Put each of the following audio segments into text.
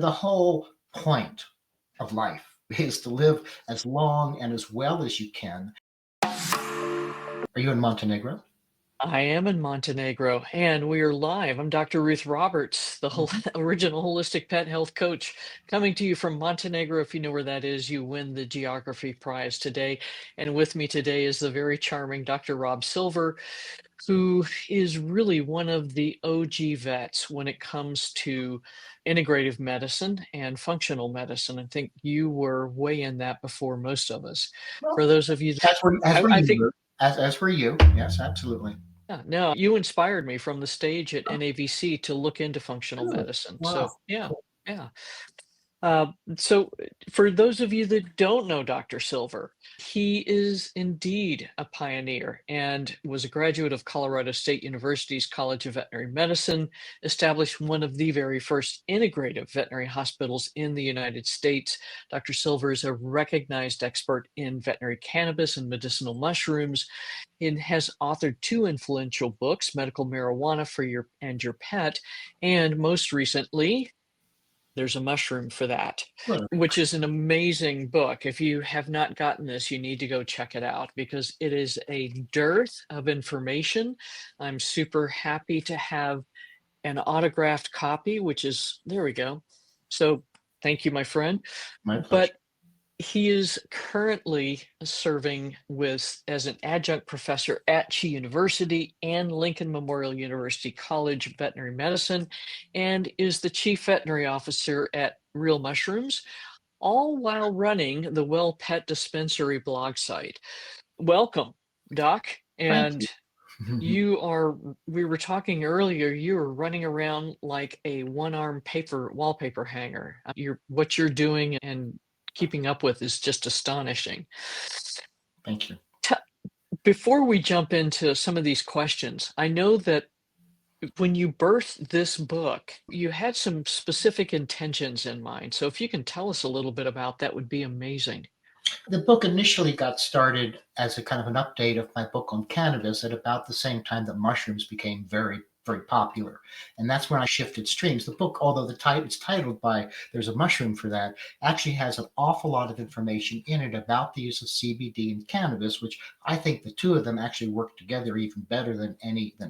The whole point of life is to live as long and as well as you can. Are you in Montenegro? I am in Montenegro and we are live. I'm Dr. Ruth Roberts, the whole Mhm. original holistic pet health coach, coming to you from Montenegro. If you know where that is, you win the geography prize today. And with me today is the very charming Dr. Rob Silver, who is really one of the OG vets when it comes to integrative medicine and functional medicine. I think you were way in that before most of us. Well, For those of you, as were I you, think Luke. As were you. Yes, absolutely. yeah, no, you inspired me from the stage at Oh, NAVC to look into functional good. medicine. Wow. So, yeah, Cool. yeah. For those of you that don't know Dr. Silver, he is indeed a pioneer and was a graduate of Colorado State University's College of Veterinary Medicine, established one of the very first integrative veterinary hospitals in the United States. Dr. Silver is a recognized expert in veterinary cannabis and medicinal mushrooms and has authored two influential books, Medical Marijuana for Your and Your Pet, and most recently, There's a Mushroom for That, Good. which is an amazing book. If you have not gotten this, you need to go check it out because it is a dearth of information. I'm super happy to have an autographed copy, which is, there we go. So thank you, my friend. My pleasure. But he is currently serving with as an adjunct professor at Chi University and Lincoln Memorial University College of Veterinary Medicine, and is the chief veterinary officer at Real Mushrooms, all while running the Well Pet Dispensary blog site. Welcome, Doc. Thank And you. we were talking earlier, you were running around like a one-arm paper wallpaper hanger. What you're doing and keeping up with is just astonishing. Thank you. T- Before we jump into some of these questions, I know that when you birthed this book, you had some specific intentions in mind. So if you can tell us a little bit about that would be amazing. The book initially got started as a kind of an update of my book on cannabis at about the same time that mushrooms became very, very popular. And that's when I shifted streams. The book, although it's titled by There's a Mushroom for That, actually has an awful lot of information in it about the use of CBD and cannabis, which I think the two of them actually work together even better than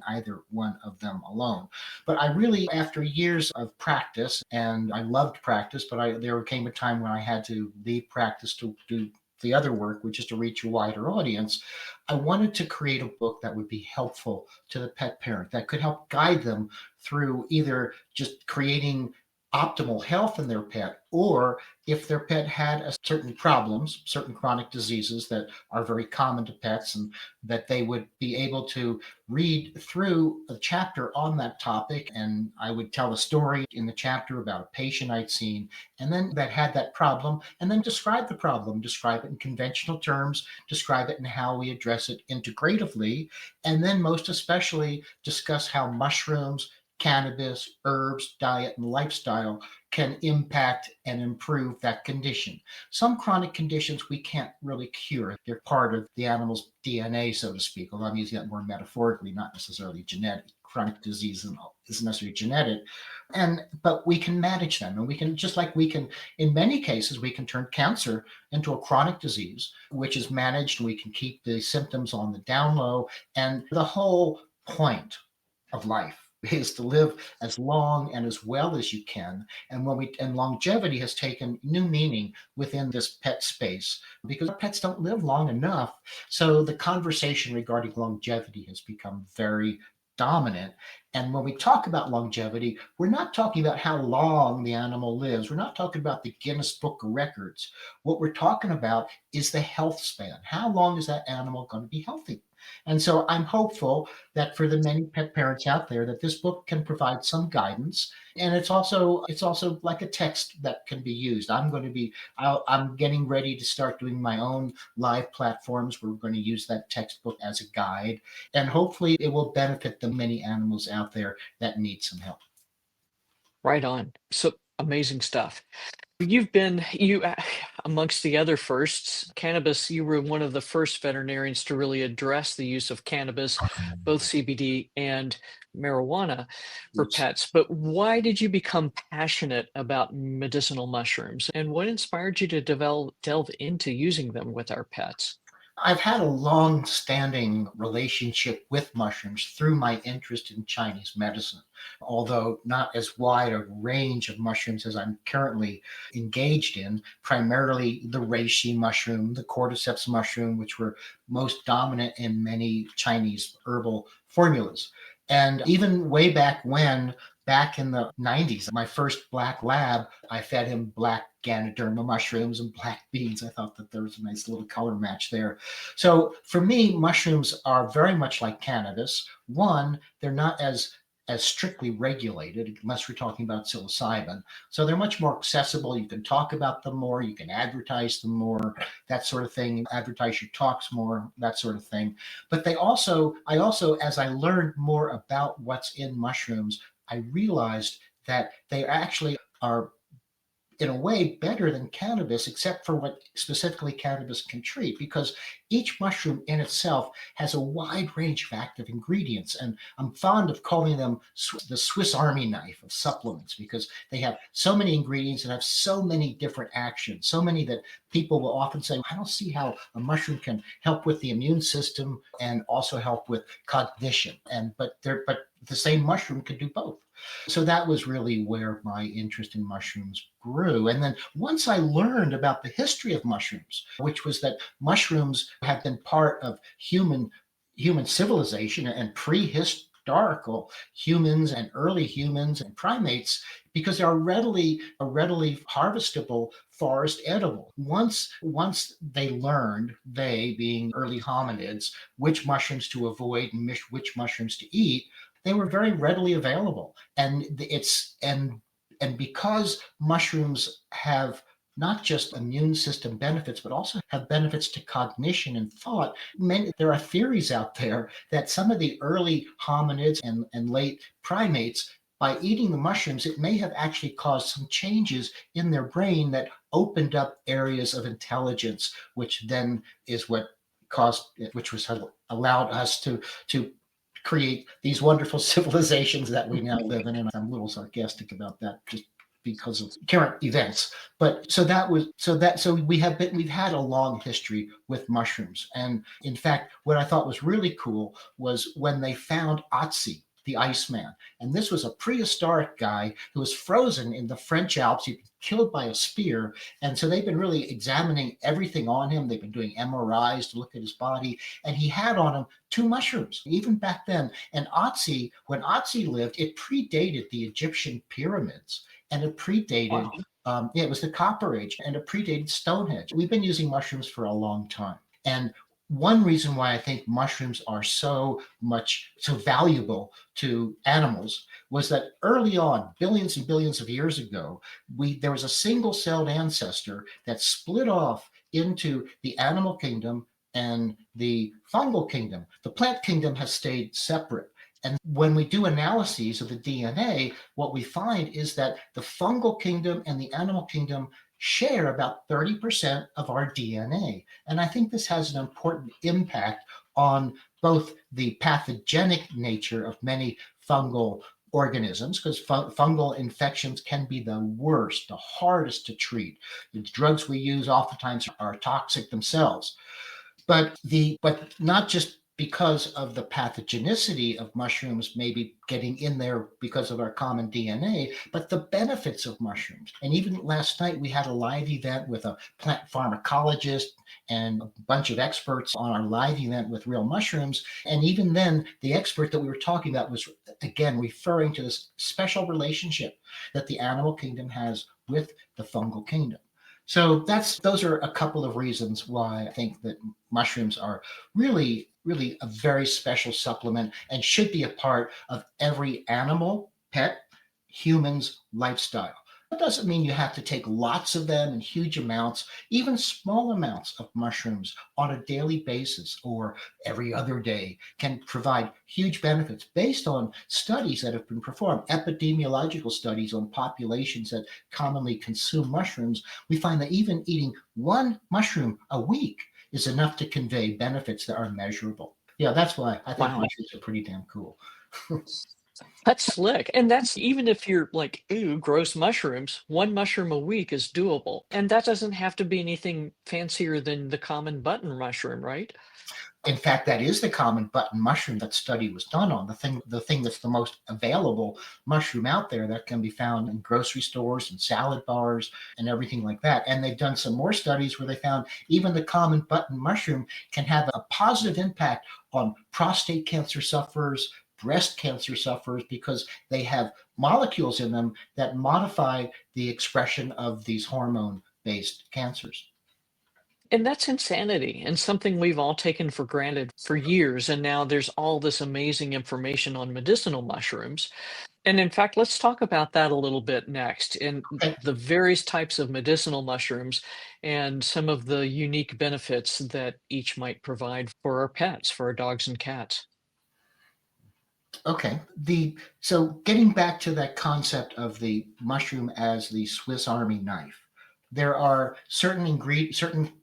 either one of them alone. But I really, after years of practice, and I loved practice, but there came a time when I had to leave practice to do the other work, which is to reach a wider audience. I wanted to create a book that would be helpful to the pet parent, that could help guide them through either just creating optimal health in their pet, or if their pet had certain problems, certain chronic diseases that are very common to pets, and that they would be able to read through a chapter on that topic. And I would tell a story in the chapter about a patient I'd seen, and then that had that problem, and then describe the problem, describe it in conventional terms, describe it in how we address it integratively, and then most especially discuss how mushrooms, cannabis, herbs, diet, and lifestyle can impact and improve that condition. Some chronic conditions we can't really cure. They're part of the animal's DNA, so to speak, although I'm using that more metaphorically, not necessarily genetic. Chronic disease isn't necessarily genetic. But we can manage them, and we can, just like we can, in many cases, we can turn cancer into a chronic disease, which is managed, and we can keep the symptoms on the down low. And the whole point of life is to live as long and as well as you can. And longevity has taken new meaning within this pet space because pets don't live long enough. So the conversation regarding longevity has become very dominant. And when we talk about longevity, we're not talking about how long the animal lives. We're not talking about the Guinness Book of Records. What we're talking about is the health span. How long is that animal going to be healthy? And so I'm hopeful that for the many pet parents out there, that this book can provide some guidance. And it's also like a text that can be used. I'm getting ready to start doing my own live platforms. We're going to use that textbook as a guide, and hopefully it will benefit the many animals out there that need some help. Right on. So amazing stuff. You've been you Amongst the other firsts, cannabis, you were one of the first veterinarians to really address the use of cannabis, both CBD and marijuana for Yes. pets. But why did you become passionate about medicinal mushrooms? And what inspired you to delve into using them with our pets? I've had a long-standing relationship with mushrooms through my interest in Chinese medicine, although not as wide a range of mushrooms as I'm currently engaged in, primarily the reishi mushroom, the cordyceps mushroom, which were most dominant in many Chinese herbal formulas. And even way back when, back in the 90s, my first black lab, I fed him black Ganoderma mushrooms and black beans. I thought that there was a nice little color match there. So for me, mushrooms are very much like cannabis. One, they're not as strictly regulated, unless we're talking about psilocybin. So they're much more accessible. You can talk about them more, you can advertise them more, that sort of thing, advertise your talks more, that sort of thing. But I also, as I learned more about what's in mushrooms, I realized that they actually are in a way better than cannabis, except for what specifically cannabis can treat, because each mushroom in itself has a wide range of active ingredients. And I'm fond of calling them the Swiss Army knife of supplements, because they have so many ingredients and have so many different actions, so many that people will often say, I don't see how a mushroom can help with the immune system and also help with cognition. But the same mushroom could do both. So that was really where my interest in mushrooms grew. And then once I learned about the history of mushrooms, which was that mushrooms have been part of human civilization and prehistorical humans and early humans and primates, because they are readily harvestable forest edible. Once they learned, they being early hominids, which mushrooms to avoid and which mushrooms to eat, they were very readily available. And because mushrooms have not just immune system benefits, but also have benefits to cognition and thought. There are theories out there that some of the early hominids and late primates, by eating the mushrooms, it may have actually caused some changes in their brain that opened up areas of intelligence, which then is which was allowed us to create these wonderful civilizations that we now live in. And I'm a little sarcastic about that just because of current events. But so we've had a long history with mushrooms. And in fact, what I thought was really cool was when they found Otzi, the Iceman. And this was a prehistoric guy who was frozen in the French Alps. He was killed by a spear. And so they've been really examining everything on him. They've been doing MRIs to look at his body. And he had on him 2 mushrooms, even back then. And when Otzi lived, it predated the Egyptian pyramids. And it predated, it was the Copper Age, and it predated Stonehenge. We've been using mushrooms for a long time. And one reason why I think mushrooms are so valuable to animals was that early on, billions and billions of years ago, there was a single-celled ancestor that split off into the animal kingdom and the fungal kingdom. The plant kingdom has stayed separate. And when we do analyses of the DNA, what we find is that the fungal kingdom and the animal kingdom share about 30% of our DNA. And I think this has an important impact on both the pathogenic nature of many fungal organisms, because fungal infections can be the worst, the hardest to treat. The drugs we use oftentimes are toxic themselves. But not just because of the pathogenicity of mushrooms maybe getting in there because of our common DNA, but the benefits of mushrooms. And even last night, we had a live event with a plant pharmacologist and a bunch of experts on our live event with real mushrooms. And even then, the expert that we were talking about was, again, referring to this special relationship that the animal kingdom has with the fungal kingdom. So those are a couple of reasons why I think that mushrooms are really a very special supplement and should be a part of every animal, pet, human's lifestyle. That doesn't mean you have to take lots of them in huge amounts. Even small amounts of mushrooms on a daily basis or every other day can provide huge benefits based on studies that have been performed, epidemiological studies on populations that commonly consume mushrooms. We find that even eating one mushroom a week is enough to convey benefits that are measurable. Yeah, that's why I think Wow. mushrooms are pretty damn cool. That's slick. And that's even if you're like, ooh, gross mushrooms, one mushroom a week is doable. And that doesn't have to be anything fancier than the common button mushroom, right? In fact, that is the common button mushroom that study was done on. The thing that's the most available mushroom out there that can be found in grocery stores and salad bars and everything like that. And they've done some more studies where they found even the common button mushroom can have a positive impact on prostate cancer sufferers, breast cancer sufferers, because they have molecules in them that modify the expression of these hormone based cancers. And that's insanity and something we've all taken for granted for years. And now there's all this amazing information on medicinal mushrooms. And in fact, let's talk about that a little bit next and Okay. the various types of medicinal mushrooms and some of the unique benefits that each might provide for our pets, for our dogs and cats. Okay. So getting back to that concept of the mushroom as the Swiss Army knife, there are certain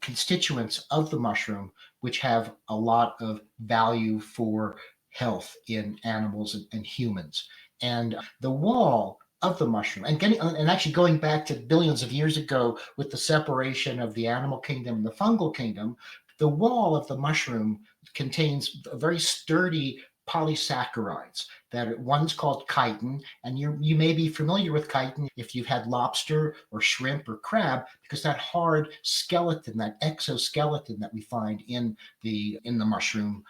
constituents of the mushroom which have a lot of value for health in animals and humans. And the wall of the mushroom, and actually going back to billions of years ago with the separation of the animal kingdom and the fungal kingdom, the wall of the mushroom contains a very sturdy polysaccharides that one's called chitin, and you may be familiar with chitin if you've had lobster or shrimp or crab, because that hard skeleton, that exoskeleton that we find in the mushroom,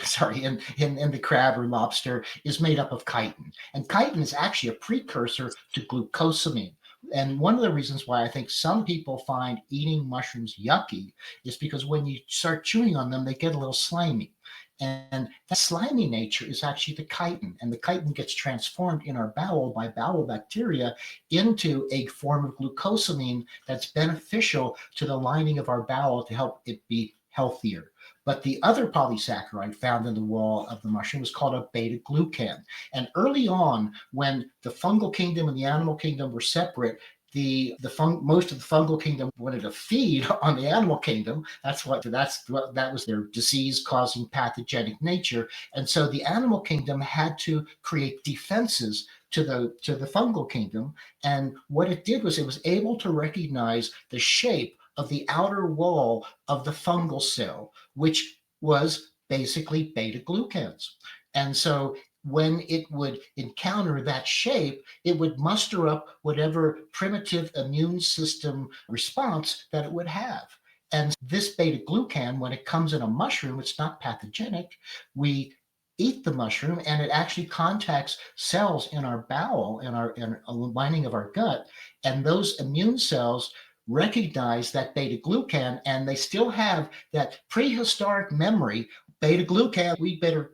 sorry, in the crab or lobster, is made up of chitin. And chitin is actually a precursor to glucosamine. And one of the reasons why I think some people find eating mushrooms yucky is because when you start chewing on them, they get a little slimy. And that slimy nature is actually the chitin. And the chitin gets transformed in our bowel by bowel bacteria into a form of glucosamine that's beneficial to the lining of our bowel to help it be healthier. But the other polysaccharide found in the wall of the mushroom is called a beta glucan. And early on, when the fungal kingdom and the animal kingdom were separate, most of the fungal kingdom wanted to feed on the animal kingdom. That was their disease causing pathogenic nature. And so the animal kingdom had to create defenses to the fungal kingdom. And what it did was it was able to recognize the shape of the outer wall of the fungal cell, which was basically beta glucans. And so when it would encounter that shape, it would muster up whatever primitive immune system response that it would have. And this beta glucan, when it comes in a mushroom, it's not pathogenic. We eat the mushroom and it actually contacts cells in our bowel, in a lining of our gut. And those immune cells recognize that beta glucan, and they still have that prehistoric memory. Beta glucan, we better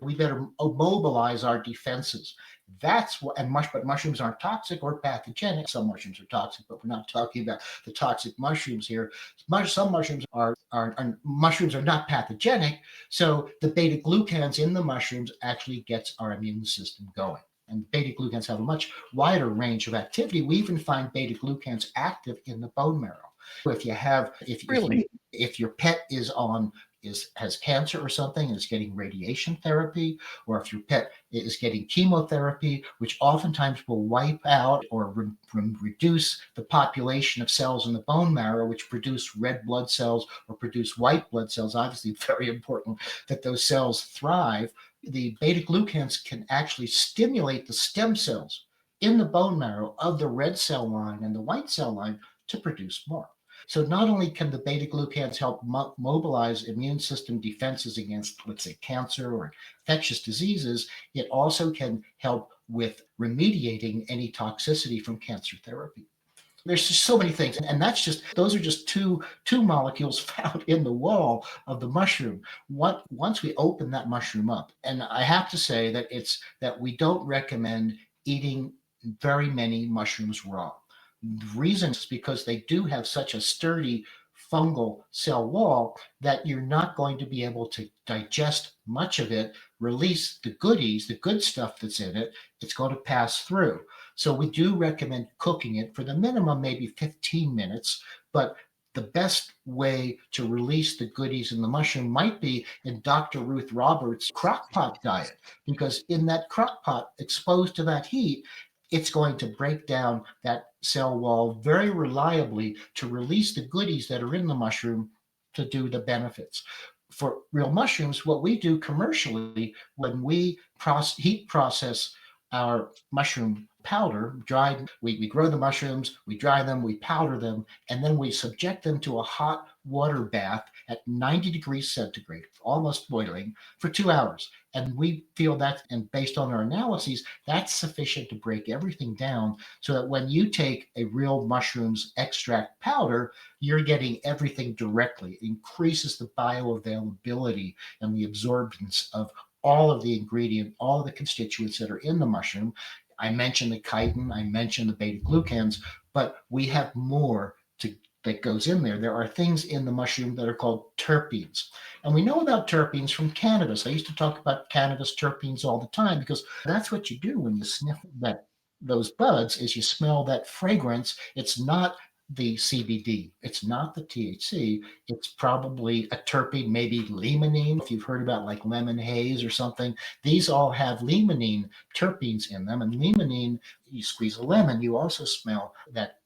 mobilize our defenses. That's what, but mushrooms aren't toxic or pathogenic. Some mushrooms are toxic, but we're not talking about the toxic mushrooms here. Some mushrooms mushrooms are not pathogenic, so the beta glucans in the mushrooms actually gets our immune system going. And beta glucans have a much wider range of activity. We even find beta glucans active in the bone marrow. If you have, Really? if your pet has cancer or something and is getting radiation therapy, or if your pet is getting chemotherapy, which oftentimes will wipe out or reduce the population of cells in the bone marrow, which produce red blood cells or produce white blood cells. Obviously, very important that those cells thrive. The beta glucans can actually stimulate the stem cells in the bone marrow of the red cell line and the white cell line to produce more. So not only can the beta glucans help mobilize immune system defenses against, let's say, cancer or infectious diseases, it also can help with remediating any toxicity from cancer therapy. There's just so many things, and those are just two molecules found in the wall of the mushroom. Once we open that mushroom up, and I have to say that we don't recommend eating very many mushrooms raw. The reason is because they do have such a sturdy fungal cell wall that you're not going to be able to digest much of it, release the goodies, the good stuff that's in it. It's going to pass through. So we do recommend cooking it for the minimum, maybe 15 minutes. But the best way to release the goodies in the mushroom might be in Dr. Ruth Roberts' crock pot diet, because in that crock pot, exposed to that heat, it's going to break down that cell wall very reliably to release the goodies that are in the mushroom to do the benefits. For real mushrooms, what we do commercially when we heat process our mushroom powder, dried, we grow the mushrooms, we dry them, we powder them, and then we subject them to a hot water bath at 90 degrees centigrade, almost boiling, for 2 hours. And we feel that, and based on our analyses, that's sufficient to break everything down so that when you take a real mushrooms extract powder, you're getting everything directly. It increases the bioavailability and the absorbance of all of the ingredient, all of the constituents that are in the mushroom. I mentioned the chitin, I mentioned the beta glucans, but we have more that goes in there. There are things in the mushroom that are called terpenes. And we know about terpenes from cannabis. I used to talk about cannabis terpenes all the time because that's what you do when you sniff those buds is you smell that fragrance. It's not the CBD. It's not the THC. It's probably a terpene, maybe limonene. If you've heard about like lemon haze or something, these all have limonene terpenes in them. And limonene, you squeeze a lemon, you also smell that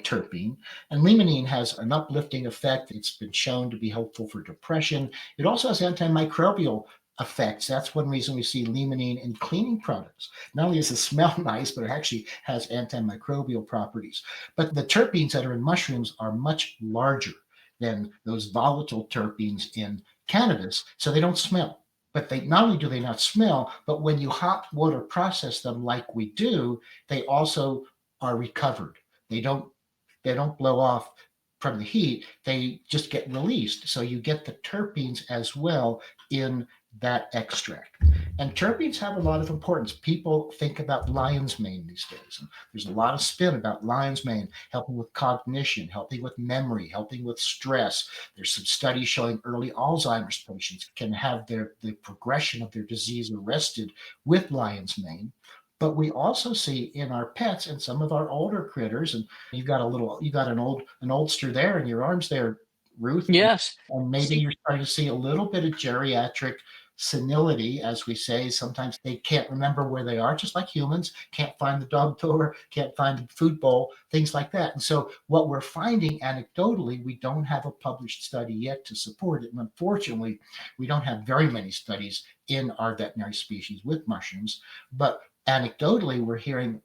terpene. And limonene has an uplifting effect. It's been shown to be helpful for depression. It also has antimicrobial effects. That's one reason we see limonene in cleaning products. Not only does it smell nice, but it actually has antimicrobial properties. But the terpenes that are in mushrooms are much larger than those volatile terpenes in cannabis, so they don't smell. But they not only do they not smell, but when you hot water process them like we do, they also are recovered. They don't they don't blow off from the heat. They just get released. So you get the terpenes as well in that extract. And terpenes have a lot of importance. People think about lion's mane these days. And there's a lot of spin about lion's mane helping with cognition, helping with memory, helping with stress. There's some studies showing early Alzheimer's patients can have the progression of their disease arrested with lion's mane. But we also see in our pets and some of our older critters, and you got an oldster there in your arms there, Ruth, Yes. and maybe See, you're starting to see a little bit of geriatric senility, as we say. Sometimes they can't remember where they are, just like humans, can't find the dog door, can't find the food bowl, things like that. And so what we're finding anecdotally, we don't have a published study yet to support it. And unfortunately, we don't have very many studies in our veterinary species with mushrooms, but anecdotally, we're hearing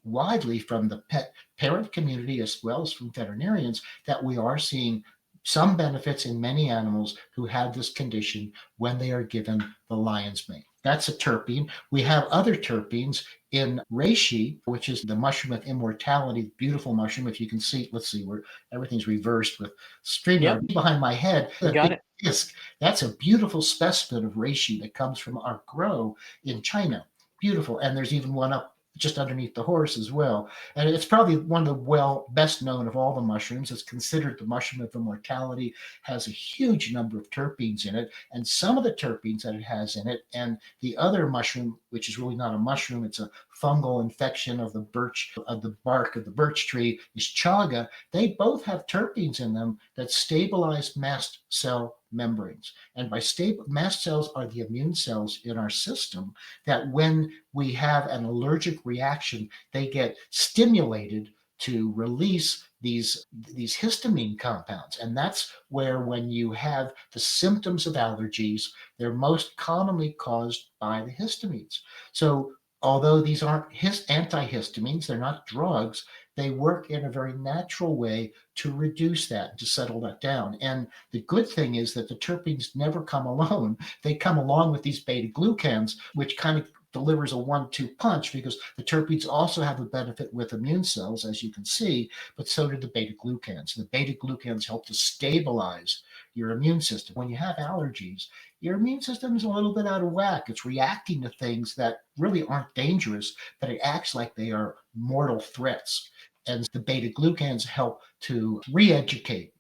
widely from the pet parent community as well as from veterinarians that we are seeing some benefits in many animals who have this condition when they are given the lion's mane. That's a terpene. We have other terpenes in reishi, which is the mushroom of immortality, beautiful mushroom. If you can see, let's see where everything's reversed with yep, StreamYard behind my head. you That got big it. disc, that's a beautiful specimen of reishi that comes from our grow in China. Beautiful. And there's even one up just underneath the horse as well. And it's probably one of the best known of all the mushrooms. It's considered the mushroom of immortality, has a huge number of terpenes in it. And some of the terpenes that it has in it, and the other mushroom, which is really not a mushroom, it's a fungal infection of the bark of the birch tree, is chaga. They both have terpenes in them that stabilize mast cell membranes. And by stable mast cells are the immune cells in our system that when we have an allergic reaction, they get stimulated to release these histamine compounds. And that's where when you have the symptoms of allergies, they're most commonly caused by the histamines. So although these aren't antihistamines, they're not drugs, they work in a very natural way to reduce that, to settle that down. And the good thing is that the terpenes never come alone. They come along with these beta glucans, which kind of delivers a 1-2 punch because the terpenes also have a benefit with immune cells, as you can see, but so do the beta glucans. The beta glucans help to stabilize your immune system. When you have allergies, your immune system is a little bit out of whack. It's reacting to things that really aren't dangerous, but it acts like they are mortal threats. And the beta glucans help to re-educate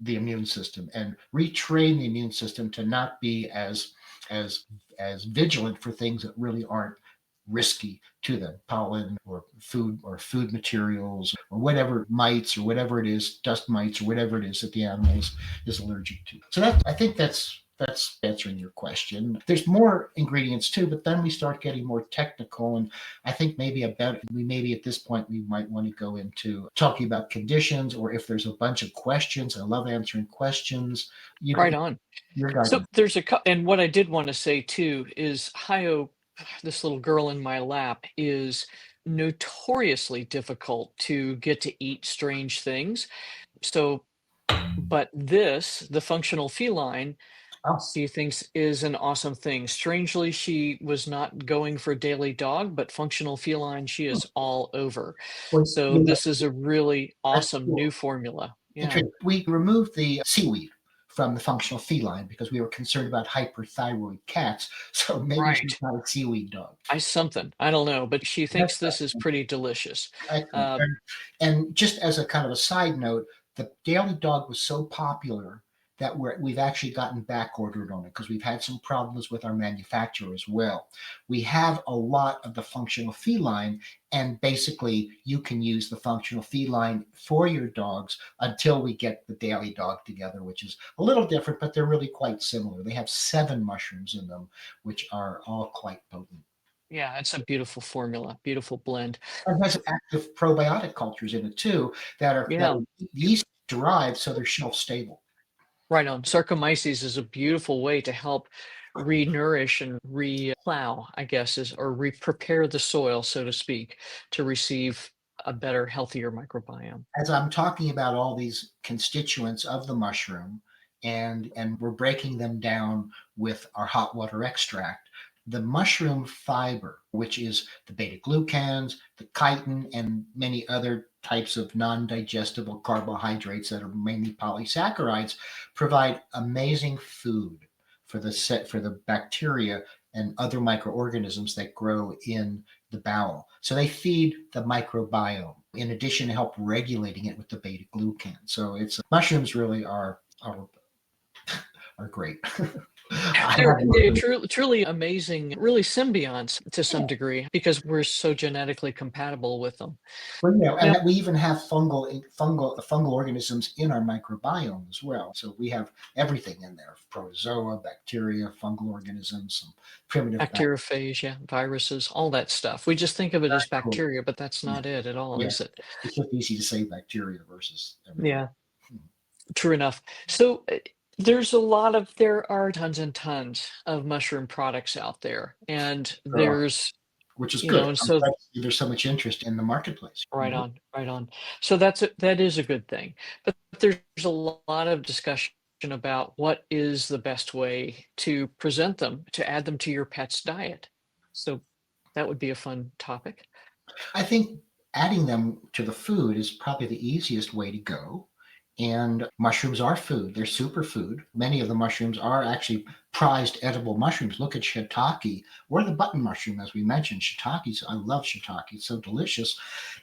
the immune system and retrain the immune system to not be as as vigilant for things that really aren't risky to them, pollen or food materials or whatever mites or whatever it is, dust mites or whatever it is that the animal is allergic to. So that, I think that's answering your question. There's more ingredients too, but then we start getting more technical, and I think maybe at this point we might want to go into talking about conditions, or if there's a bunch of questions. I love answering questions. You, Right on. your So guidance. there's and what I did want to say too is Hayo, this little girl in my lap, is notoriously difficult to get to eat strange things. So, but this, the functional feline, Oh, she thinks is an awesome thing. Strangely, she was not going for daily dog, but functional feline, she is all over. was So this is a really that's awesome cool. new formula. Yeah. Interesting. We removed the seaweed from the functional feline because we were concerned about hyperthyroid cats. So maybe she's Right. not a seaweed dog. I don't know, but she That's thinks this is pretty delicious. excellent. Uh, And just as a kind of a side note, the daily dog was so popular that we've actually gotten back ordered on it because we've had some problems with our manufacturer as well. We have a lot of the functional feline, and basically you can use the functional feline for your dogs until we get the daily dog together, which is a little different, but they're really quite similar. They have 7 mushrooms in them, which are all quite potent. yeah, it's a beautiful formula, beautiful blend. And has active probiotic cultures in it too that Yeah, are yeast derived, so they're shelf stable. right on. Sarcomyces is a beautiful way to help re-nourish and re-plow, I guess, is or re-prepare the soil, so to speak, to receive a better, healthier microbiome. As I'm talking about all these constituents of the mushroom, and we're breaking them down with our hot water extract, the mushroom fiber, which is the beta glucans, the chitin, and many other types of non-digestible carbohydrates that are mainly polysaccharides, provide amazing food for the bacteria and other microorganisms that grow in the bowel. So they feed the microbiome in addition to help regulating it with the beta glucan. So it's mushrooms really are great. I They're have truly amazing, really symbionts to some degree because we're so genetically compatible with them. well, and Now, we even have fungal organisms in our microbiome as well. So we have everything in there: protozoa, bacteria, fungal organisms, some primitive bacteria. bacteriophage, viruses, all that stuff. We just think of it as Cool. bacteria, but that's Yeah, not it at all, yeah. is it? It's just easy to say bacteria versus everything. Yeah. True enough. So there are tons and tons of mushroom products out there. And There are, there's, which is you good. know, and I'm so glad to see there's so much interest in the marketplace. right on, right on. So that is a good thing. But there's a lot of discussion about what is the best way to present them, to add them to your pet's diet. So that would be a fun topic. I think adding them to the food is probably the easiest way to go. And mushrooms are food, they're superfood. Many of the mushrooms are actually prized edible mushrooms. Look at shiitake or the button mushroom, as we mentioned. Shiitakes, I love shiitake, it's so delicious.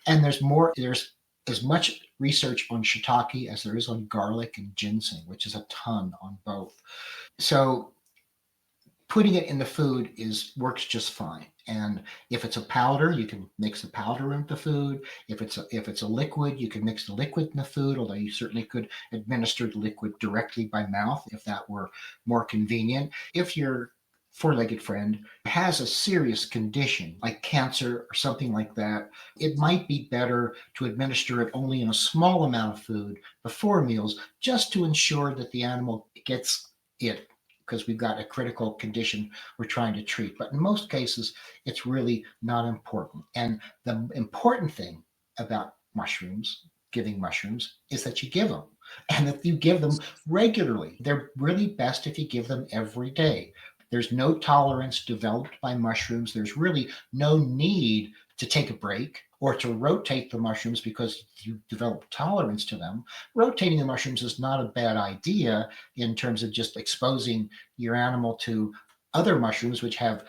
And there's as much research on shiitake as there is on garlic and ginseng, which is a ton on both. So putting it in the food is works just fine. And if it's a powder, you can mix the powder into food. If it's a liquid, you can mix the liquid in the food. Although you certainly could administer the liquid directly by mouth if that were more convenient. If your four-legged friend has a serious condition like cancer or something like that, it might be better to administer it only in a small amount of food before meals, just to ensure that the animal gets it, because we've got a critical condition we're trying to treat. But in most cases, it's really not important. And the important thing about mushrooms, giving mushrooms, is that you give them and that you give them regularly. They're really best if you give them every day. There's no tolerance developed by mushrooms. There's really no need to take a break or to rotate the mushrooms because you develop tolerance to them. Rotating the mushrooms is not a bad idea in terms of just exposing your animal to other mushrooms, which have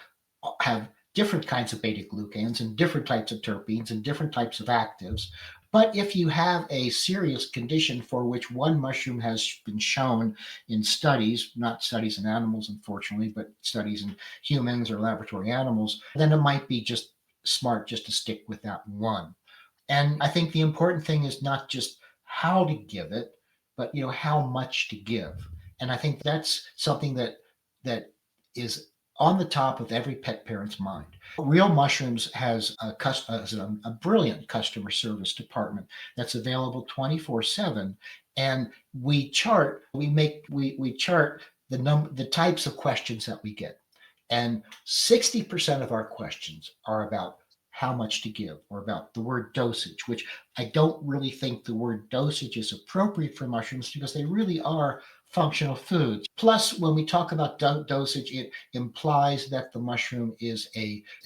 different kinds of beta glucans and different types of terpenes and different types of actives. But if you have a serious condition for which one mushroom has been shown in studies, not studies in animals, unfortunately, but studies in humans or laboratory animals, then it might be just smart just to stick with that one. And I think the important thing is not just how to give it, but how much to give. And I think that's something that is on the top of every pet parent's mind. Real Mushrooms has a brilliant customer service department that's available 24/7, and we chart the types of questions that we get. And 60% of our questions are about how much to give or about the word dosage, which I don't really think the word dosage is appropriate for mushrooms because they really are functional foods. Plus, when we talk about dosage, it implies that the mushroom is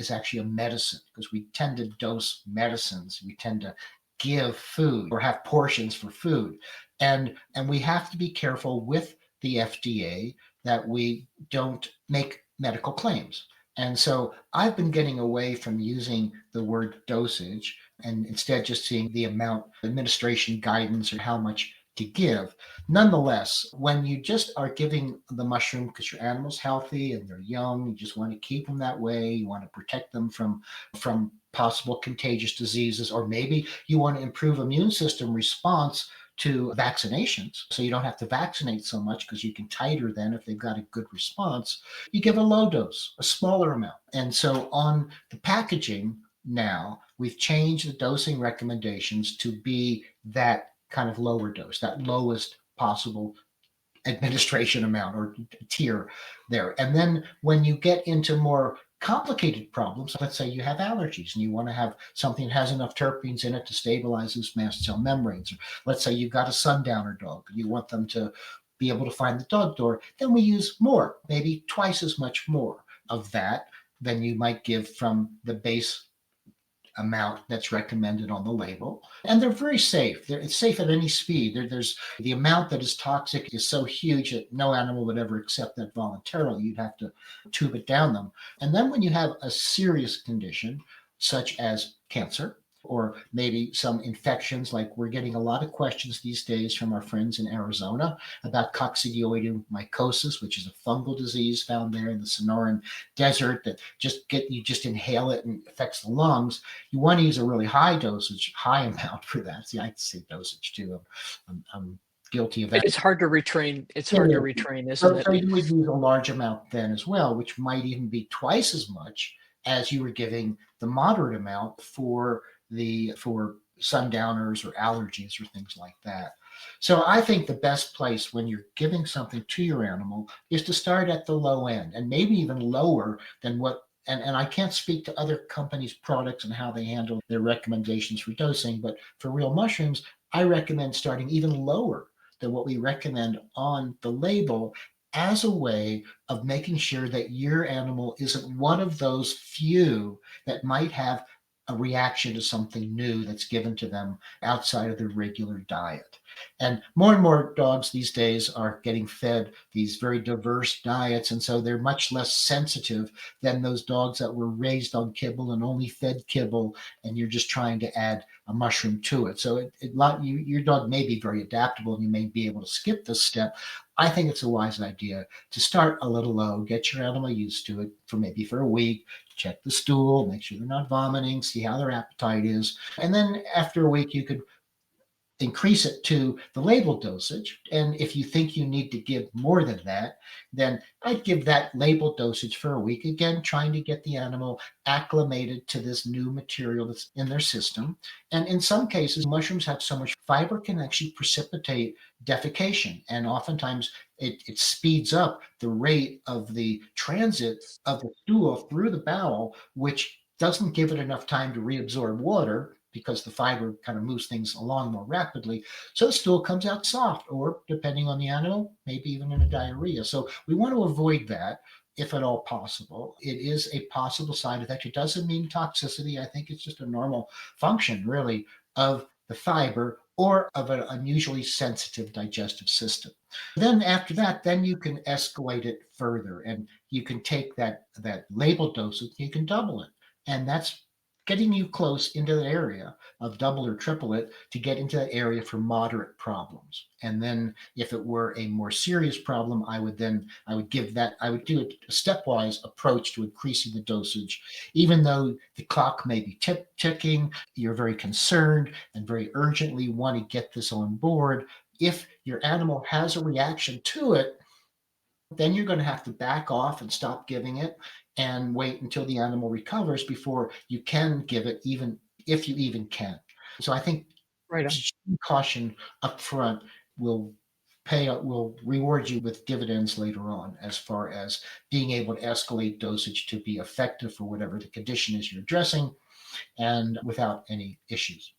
actually a medicine because we tend to dose medicines. We tend to give food or have portions for food. And we have to be careful with the FDA that we don't make medical claims. And so I've been getting away from using the word dosage and instead just seeing the amount, administration guidance, or how much to give. Nonetheless, when you just are giving the mushroom because your animal's healthy and they're young, you just want to keep them that way, you want to protect them from possible contagious diseases, or maybe you want to improve immune system response to vaccinations. So you don't have to vaccinate so much because you can titer then if they've got a good response. You give a low dose, a smaller amount. And so on the packaging now, we've changed the dosing recommendations to be that kind of lower dose, that lowest possible administration amount or tier there. And then when you get into more complicated problems, let's say you have allergies and you want to have something that has enough terpenes in it to stabilize those mast cell membranes. Or let's say you've got a sundowner dog and you want them to be able to find the dog door, then we use more, maybe twice as much more of that than you might give from the base amount that's recommended on the label. And they're very safe. It's safe at any speed. There's the amount that is toxic is so huge that no animal would ever accept that voluntarily. You'd have to tube it down them. And then when you have a serious condition, such as cancer, or maybe some infections, like we're getting a lot of questions these days from our friends in Arizona about coccidioidomycosis, which is a fungal disease found there in the Sonoran Desert that you just inhale it and affects the lungs. You want to use a really high dosage, high amount for that. See, I say dosage too. I'm guilty of that. It's hard to retrain. It's hard to retrain, isn't So it? you would use a large amount then as well, which might even be twice as much as you were giving the moderate amount for sundowners or allergies or things like that. So I think the best place when you're giving something to your animal is to start at the low end and maybe even lower than what. And I can't speak to other companies' products and how they handle their recommendations for dosing, but for Real Mushrooms, I recommend starting even lower than what we recommend on the label as a way of making sure that your animal isn't one of those few that might have a reaction to something new that's given to them outside of their regular diet. And more dogs these days are getting fed these very diverse diets, and so they're much less sensitive than those dogs that were raised on kibble and only fed kibble, and you're just trying to add a mushroom to it. So your dog may be very adaptable, and you may be able to skip this step. I think it's a wise idea to start a little low, get your animal used to it for a week, check the stool, make sure they're not vomiting, see how their appetite is. And then after a week, you could increase it to the labeled dosage. And if you think you need to give more than that, then I'd give that labeled dosage for a week, again, trying to get the animal acclimated to this new material that's in their system. And in some cases, mushrooms have so much fiber can actually precipitate defecation. And oftentimes it speeds up the rate of the transit of the stool through the bowel, which doesn't give it enough time to reabsorb water because the fiber kind of moves things along more rapidly. So the stool comes out soft, or depending on the animal, maybe even in a diarrhea. So we want to avoid that if at all possible. It is a possible side effect. It doesn't mean toxicity. I think it's just a normal function, really, of the fiber or of an unusually sensitive digestive system. Then after that, then you can escalate it further, and you can take that label dose, you can double it. And that's getting you close into the area of double or triple it to get into that area for moderate problems. And then if it were a more serious problem, I would do a stepwise approach to increasing the dosage. Even though the clock may be ticking, you're very concerned and very urgently want to get this on board. If your animal has a reaction to it, then you're going to have to back off and stop giving it and wait until the animal recovers before you can give it, even if you even can. So I think Right on. caution up front will reward you with dividends later on, as far as being able to escalate dosage to be effective for whatever the condition is you're addressing, and without any issues.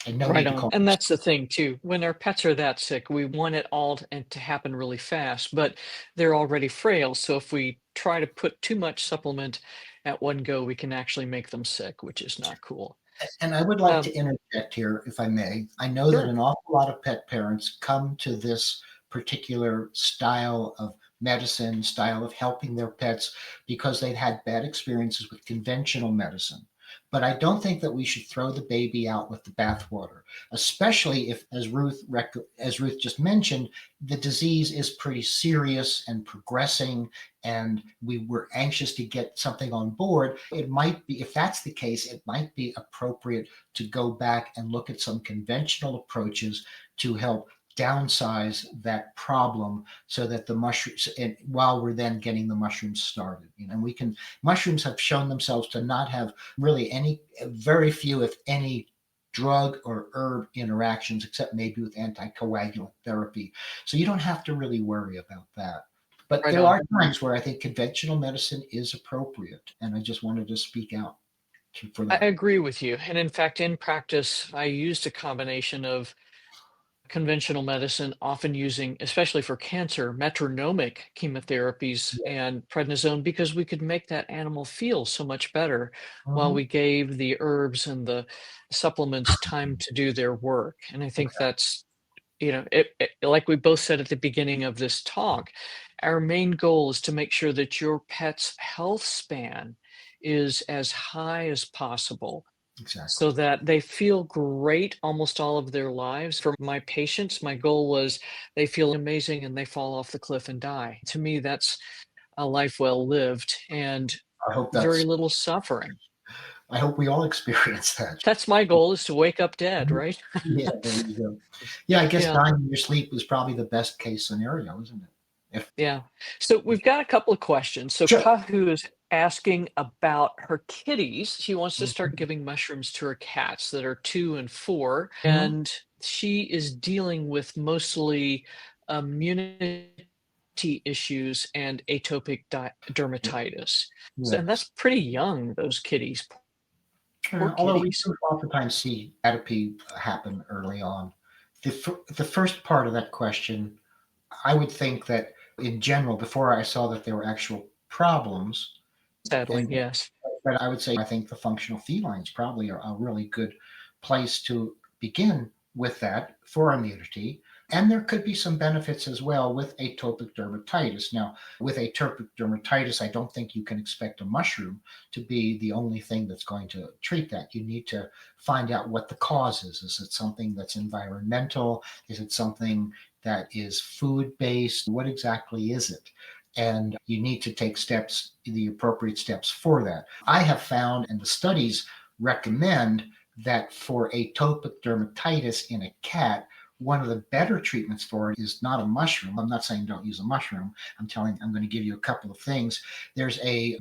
And no Right need to on. call. And that's the thing too. When our pets are that sick, we want it all to happen really fast, but they're already frail. So if we try to put too much supplement at one go, we can actually make them sick, which is not cool. And I would like Um, to interject here, if I may. I know that sure. an awful lot of pet parents come to this particular style of medicine, style of helping their pets, because they've had bad experiences with conventional medicine. But I don't think that we should throw the baby out with the bathwater, especially if, as Ruth just mentioned, the disease is pretty serious and progressing, and we were anxious to get something on board. It might be, if that's the case, it might be appropriate to go back and look at some conventional approaches to help downsize that problem, so that the mushrooms, and while we're then getting the mushrooms started, and mushrooms have shown themselves to not have really any, very few, if any, drug or herb interactions, except maybe with anticoagulant therapy. So you don't have to really worry about that. But Right there on. are times where I think conventional medicine is appropriate, and I just wanted to speak out for I that. agree with you. And in fact, in practice, I used a combination of conventional medicine, often using, especially for cancer, metronomic chemotherapies Yeah. and prednisone, because we could make that animal feel so much better while Mhm. we gave the herbs and the supplements time to do their work. And I think Exactly. that's, like we both said at the beginning of this talk, our main goal is to make sure that your pet's health span is as high as possible Exactly. so that they feel great almost all of their lives. For my patients, my goal was they feel amazing and they fall off the cliff and die. To me, that's a life well lived and I hope very that's. little suffering. I hope we all experience that. That's my goal, is to wake up dead, right? Yeah, there you go. Yeah, I guess Yeah. dying in your sleep is probably the best case scenario, isn't it? If Yeah. So we've got a couple of questions. So Sure. Kahu is asking about her kitties. She wants to start Mhm. giving mushrooms to her cats that are 2 and 4, Mhm. and she is dealing with mostly immunity issues and atopic Yeah. dermatitis. So, and Yes. that's pretty young, those kitties. Poor Although we kitties. do oftentimes see atopy happen early on. The first part of that question, I would think that in general, before I saw that there were actual problems, Sadly, and yes. but I would say I think the functional felines probably are a really good place to begin with that for immunity. And there could be some benefits as well with atopic dermatitis. Now, with atopic dermatitis, I don't think you can expect a mushroom to be the only thing that's going to treat that. You need to find out what the cause is. Is it something that's environmental? Is it something that is food based? What exactly is it? And you need to take steps, the appropriate steps for that. I have found, and the studies recommend, that for atopic dermatitis in a cat, one of the better treatments for it is not a mushroom. I'm not saying don't use a mushroom. I'm going to give you a couple of things. There's a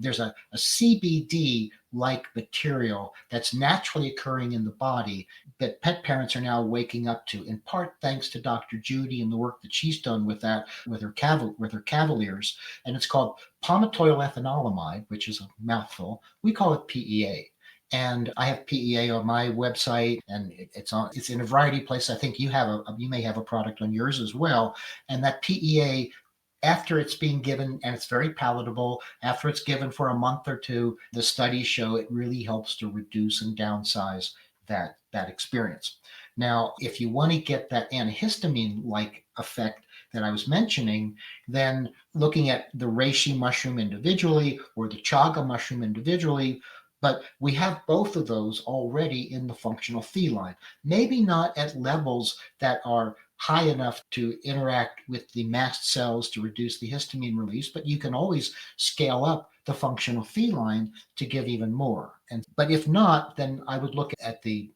CBD like material that's naturally occurring in the body that pet parents are now waking up to, in part thanks to Dr. Judy and the work that she's done with that, with her Cavaliers. And it's called palmitoyl ethanolamide, which is a mouthful. We call it PEA. And I have PEA on my website, and it's in a variety of places. I think you may have a product on yours as well. And that PEA, after it's being given, and it's very palatable, after it's given for a month or two, the studies show it really helps to reduce and downsize that experience. Now, if you want to get that antihistamine like effect that I was mentioning, then looking at the reishi mushroom individually or the chaga mushroom individually, But we have both of those already in the functional feline. Maybe not at levels that are high enough to interact with the mast cells to reduce the histamine release, but you can always scale up the functional feline to give even more. But if not, then I would look at the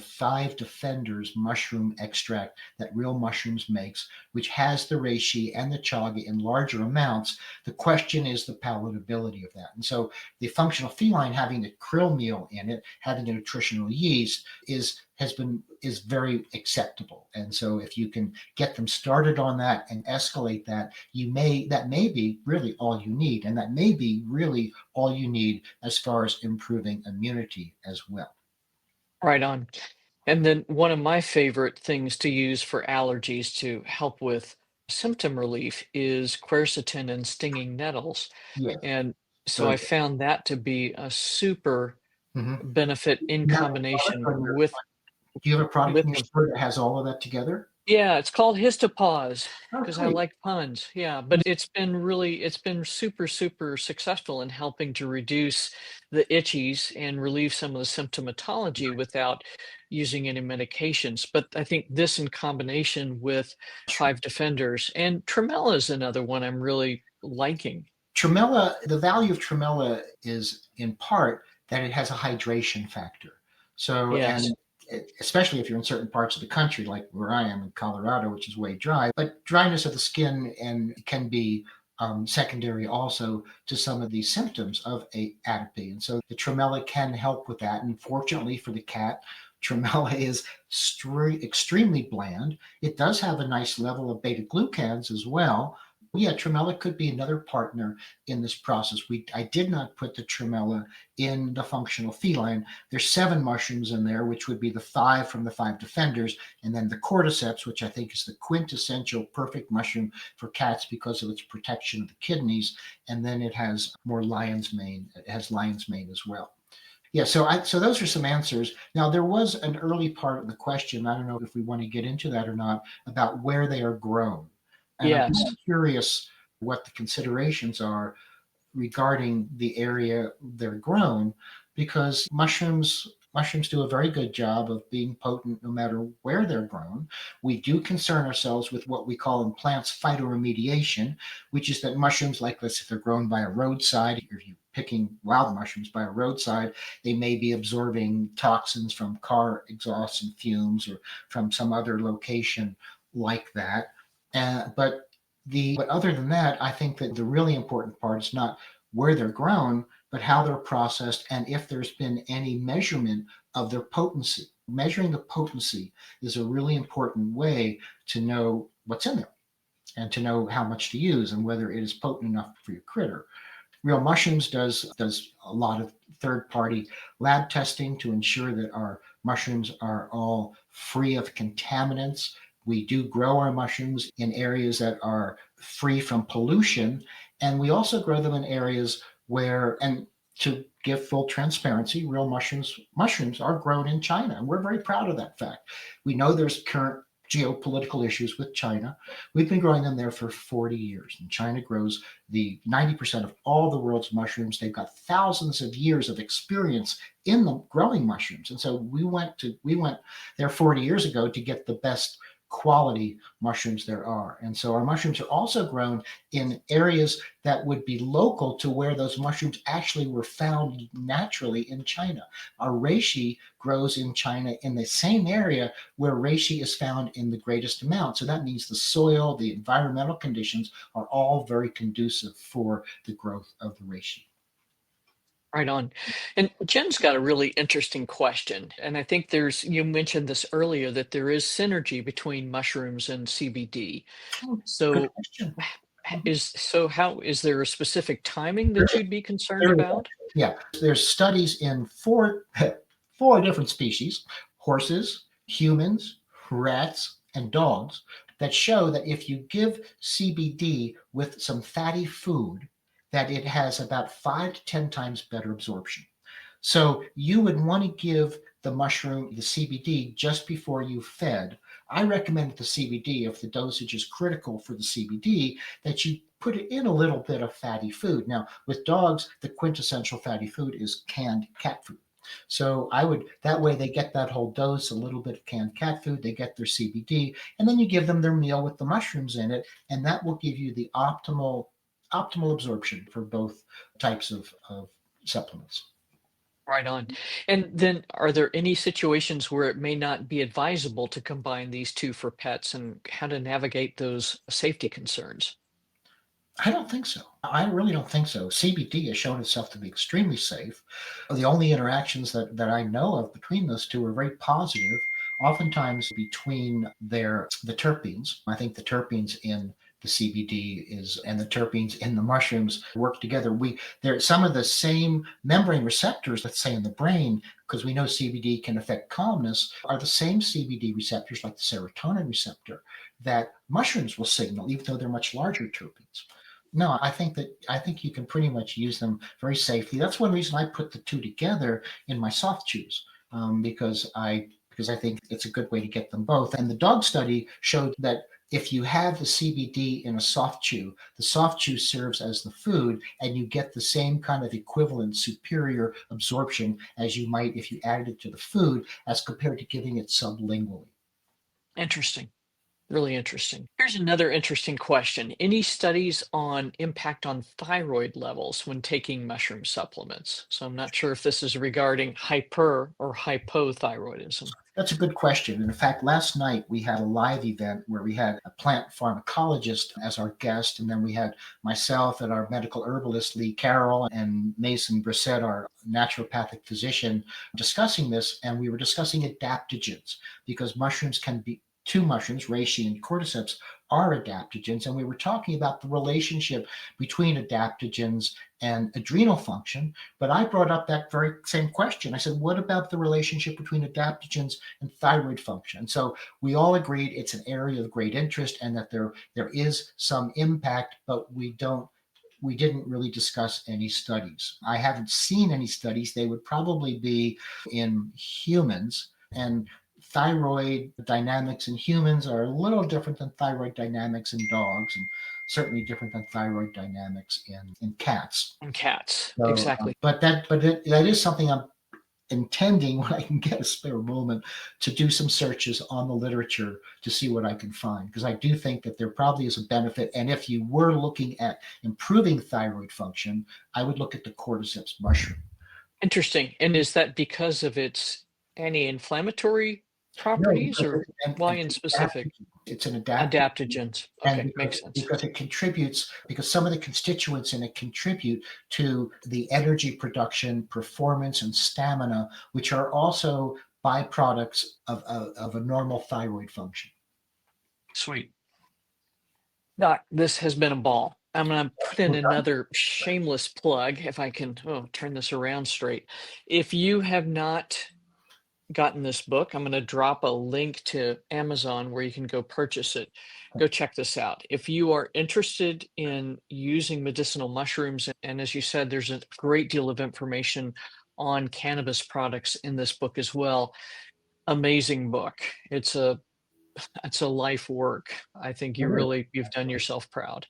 five defenders mushroom extract that Real Mushrooms makes, which has the reishi and the chaga in larger amounts. The question is the palatability of that. And so the functional feline having the krill meal in it, having a nutritional yeast is very acceptable. And so if you can get them started on that and escalate that, that may be really all you need. And that may be really all you need as far as improving immunity as well. Right on. And then one of my favorite things to use for allergies to help with symptom relief is quercetin and stinging nettles. Yes, And so very I good. found that to be a super Mhm. benefit in You have a product combination on your Do you have a product with in your them. store that has all of that together? Yeah, it's called Histopause Oh, because I sweet. like puns. Yeah, but it's been super, super successful in helping to reduce the itchies and relieve some of the symptomatology without using any medications. But I think this in combination with Five Defenders and Tremella is another one I'm really liking. Tremella, the value of tremella is in part that it has a hydration factor. So, Yes. and especially if you're in certain parts of the country, like where I am in Colorado, which is way dry, but dryness of the skin and can be secondary also to some of these symptoms of a atopy. And so the tremella can help with that. And fortunately for the cat, tremella is extremely bland. It does have a nice level of beta glucans as well. Yeah, tremella could be another partner in this process. I did not put the tremella in the functional feline. There's 7 mushrooms in there, which would be the 5 from the 5 defenders, and then the cordyceps, which I think is the quintessential perfect mushroom for cats because of its protection of the kidneys. And then it has more lion's mane. It has lion's mane as well. Yeah, so those are some answers. Now there was an early part of the question. I don't know if we want to get into that or not about where they are grown, and I'm Yes. curious what the considerations are regarding the area they're grown, because mushrooms do a very good job of being potent no matter where they're grown. We do concern ourselves with what we call in plants phytoremediation, which is that mushrooms like this, if they're grown by a roadside, if you're picking wild mushrooms by a roadside, they may be absorbing toxins from car exhausts and fumes or from some other location like that. But other than that, I think that the really important part is not where they're grown, but how they're processed and if there's been any measurement of their potency. Measuring the potency is a really important way to know what's in there and to know how much to use and whether it is potent enough for your critter. Real Mushrooms does a lot of third party lab testing to ensure that our mushrooms are all free of contaminants. We do grow our mushrooms in areas that are free from pollution, and we also grow them in areas where, and to give full transparency, Real Mushrooms are grown in China, and we're very proud of that fact. We know there's current geopolitical issues with China. We've been growing them there for 40 years, and China grows the 90% of all the world's mushrooms. They've got thousands of years of experience in the growing mushrooms. And so we went there 40 years ago to get the best quality mushrooms there are. And so our mushrooms are also grown in areas that would be local to where those mushrooms actually were found naturally in China. Our reishi grows in China in the same area where reishi is found in the greatest amount. So that means the soil, the environmental conditions are all very conducive for the growth of the reishi. Right on. And Jen's got a really interesting question. And I think you mentioned this earlier that there is synergy between mushrooms and CBD. Oh, good So, question. how is there a specific timing There that is, you'd be concerned there is about? Yeah, there's studies in four different species: horses, humans, rats, and dogs, that show that if you give CBD with some fatty food, that it has about 5 to 10 times better absorption. So you would want to give the mushroom, the CBD, just before you fed. I recommend the CBD, if the dosage is critical for the CBD, that you put it in a little bit of fatty food. Now, with dogs, the quintessential fatty food is canned cat food. So I would that way they get that whole dose, a little bit of canned cat food, they get their CBD, and then you give them their meal with the mushrooms in it, and that will give you the optimal absorption for both types of supplements. Right on. And then are there any situations where it may not be advisable to combine these two for pets and how to navigate those safety concerns? I don't think so. I really don't think so. CBD has shown itself to be extremely safe. The only interactions that I know of between those two are very positive, oftentimes between the terpenes. I think the terpenes in the CBD is and the terpenes in the mushrooms work together. There some of the same membrane receptors, let's say in the brain, because we know CBD can affect calmness, are the same CBD receptors like the serotonin receptor that mushrooms will signal, even though they're much larger terpenes. No, I think you can pretty much use them very safely. That's one reason I put the two together in my soft chews, because I think it's a good way to get them both. And the dog study showed that if you have the CBD in a soft chew, the soft chew serves as the food, and you get the same kind of equivalent superior absorption as you might if you added it to the food, as compared to giving it sublingually. Interesting. Really interesting. Here's another interesting question. Any studies on impact on thyroid levels when taking mushroom supplements? So I'm not sure if this is regarding hyper or hypothyroidism. That's a good question. And in fact, last night we had a live event where we had a plant pharmacologist as our guest, and then we had myself and our medical herbalist Lee Carroll and Mason Brissett, our naturopathic physician, discussing this. And we were discussing adaptogens because mushrooms can be two mushrooms, reishi and cordyceps, are adaptogens. And we were talking about the relationship between adaptogens and adrenal function. But I brought up that very same question. I said, what about the relationship between adaptogens and thyroid function? So we all agreed it's an area of great interest and that there is some impact, but we didn't really discuss any studies. I haven't seen any studies. They would probably be in humans, and thyroid dynamics in humans are a little different than thyroid dynamics in dogs, and certainly different than thyroid dynamics in cats. In cats, So, exactly. that is something I'm intending when I can get a spare moment to do some searches on the literature to see what I can find, because I do think that there probably is a benefit. And if you were looking at improving thyroid function, I would look at the cordyceps mushroom. Interesting. And is that because of its anti-inflammatory No, properties because or why in specific? it's an adaptogen. Adaptogens. And Okay, makes sense. because it contributes, because some of the constituents in it contribute to the energy production, performance, and stamina, which are also byproducts of a normal thyroid function. Sweet. Doc, this has been a ball. I'm going to put in We're done. another shameless plug if I can turn this around straight. If you have not gotten this book, I'm going to drop a link to Amazon where you can go purchase it. Go check this out. If you are interested in using medicinal mushrooms, and as you said, there's a great deal of information on cannabis products in this book as well. Amazing book. It's a life work. I think you've done yourself proud.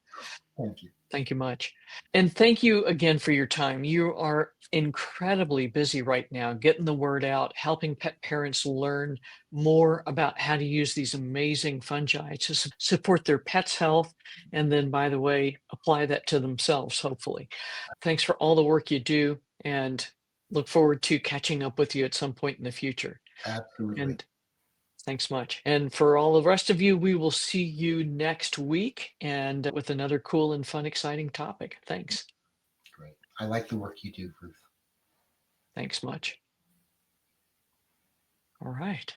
Thank you. Thank you much. And thank you again for your time. You are incredibly busy right now, getting the word out, helping pet parents learn more about how to use these amazing fungi to support their pet's health. And then, by the way, apply that to themselves, hopefully. Thanks for all the work you do and look forward to catching up with you at some point in the future. Absolutely. And thanks much. And for all the rest of you, we will see you next week and with another cool and fun, exciting topic. Thanks. Great. I like the work you do, Ruth. Thanks much. All right.